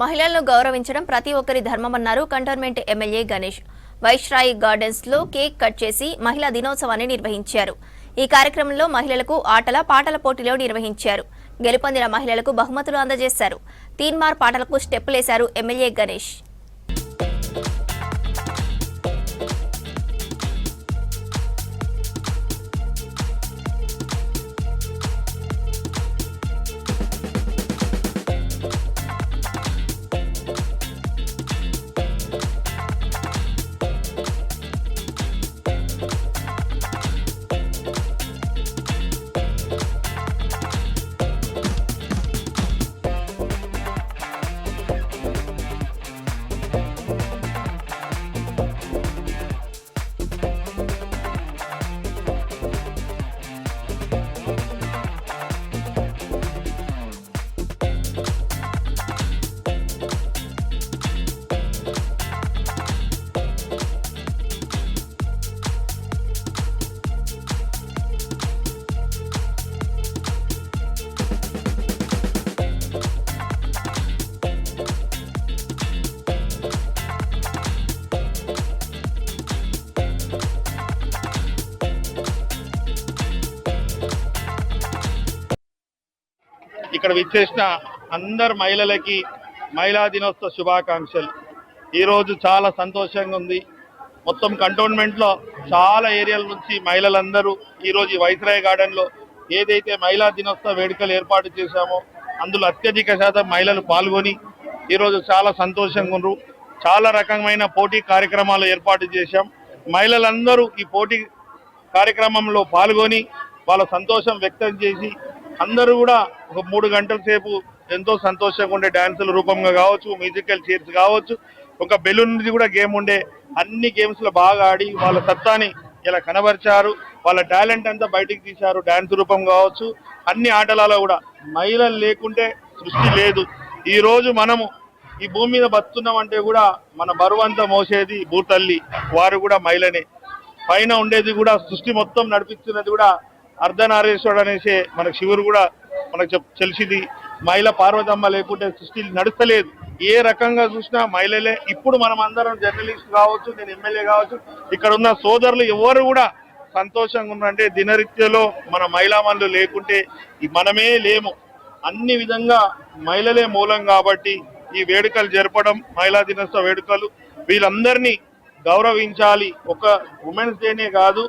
మహిళలను గౌరవించడం ప్రతి ఒక్కరి ధర్మమన్నారు కంటోన్మెంట్ ఎమ్మెల్యే గణేష్. వైశ్రాయి గార్డెన్స్ లో కేక్ కట్ చేసి మహిళా దినోత్సవాన్ని నిర్వహించారు. ఈ కార్యక్రమంలో మహిళలకు ఆటల పాటల పోటీలు నిర్వహించారు. గెలుపొందిన మహిళలకు బహుమతులు అందజేశారు. తీన్మార్ పాటలకు స్టెప్పులేశారు ఎమ్మెల్యే గణేష్. ఇక్కడ విచ్చేసిన అందరు మహిళలకి మహిళా దినోత్సవ శుభాకాంక్షలు. ఈరోజు చాలా సంతోషంగా ఉంది. మొత్తం కంటోన్మెంట్లో చాలా ఏరియాల నుంచి మహిళలందరూ ఈరోజు ఈ వైస్రాయ్ గార్డెన్లో ఏదైతే మహిళా దినోత్సవ వేడుకలు ఏర్పాటు చేశామో అందులో అత్యధిక శాతం మహిళలు పాల్గొని ఈరోజు చాలా సంతోషంగా ఉన్నారు. చాలా రకమైన పోటీ కార్యక్రమాలు ఏర్పాటు చేశాం. మహిళలందరూ ఈ పోటీ కార్యక్రమంలో పాల్గొని వాళ్ళ సంతోషం వ్యక్తం చేసి అందరూ కూడా ఒక 3 గంటల సేపు ఎంతో సంతోషంగా ఉండే డాన్సుల రూపంగా కావచ్చు, మ్యూజికల్ చైర్స్ కావచ్చు, ఒక బెలూన్ కూడా గేమ్ ఉండే అన్ని గేమ్స్ లో బాగా ఆడి వాళ్ళ సత్తాని ఇలా కనబరిచారు. వాళ్ళ టాలెంట్ అంతా బయటికి తీశారు. డాన్స్ రూపం కావచ్చు, అన్ని ఆటలలో కూడా మహిళలు లేకుంటే సృష్టి లేదు. ఈ రోజు మనము ఈ భూమి మీద బతున్నామంటే కూడా మన బరువంతా మోసేది భూతల్లి, వారు కూడా మహిళనే. పైన ఉండేది కూడా సృష్టి మొత్తం నడిపిస్తున్నది కూడా అర్ధనారీశ్వరుడు అనేసి మనకు శివుడు కూడా మనకు తెలిసింది. మహిళ పార్వతమ్మ లేకుంటే సృష్టి నడుస్తలేదు. ఏ రకంగా చూసినా మహిళలే. ఇప్పుడు మనం అందరం జర్నలిస్ట్ కావచ్చు, నేను ఎమ్మెల్యే కావచ్చు, ఇక్కడ ఉన్న సోదరులు ఎవరు కూడా సంతోషంగా ఉన్నారంటే దినరీత్యలో మన మహిళామణులు లేకుంటే మనమే లేము. అన్ని విధంగా మహిళలే మూలం కాబట్టి ఈ వేడుకలు జరపడం, మహిళా దినోత్సవ వేడుకలు వీళ్ళందరినీ గౌరవించాలి. ఒక ఉమెన్స్ డేనే కాదు,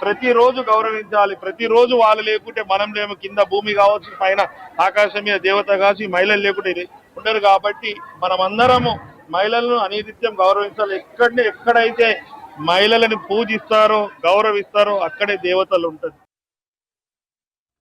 ప్రతిరోజు గౌరవించాలి. ప్రతిరోజు వాళ్ళు లేకుంటే మనం లేము. కింద భూమి కావచ్చు, పైన ఆకాశం మీద దేవత కావచ్చు, మహిళలు లేకుంటే ఉండరు. కాబట్టి మనమందరము మహిళలను అనిత్యం గౌరవించాలి. ఎక్కడైతే మహిళలను పూజిస్తారో గౌరవిస్తారో అక్కడే దేవతలు ఉంటుంది.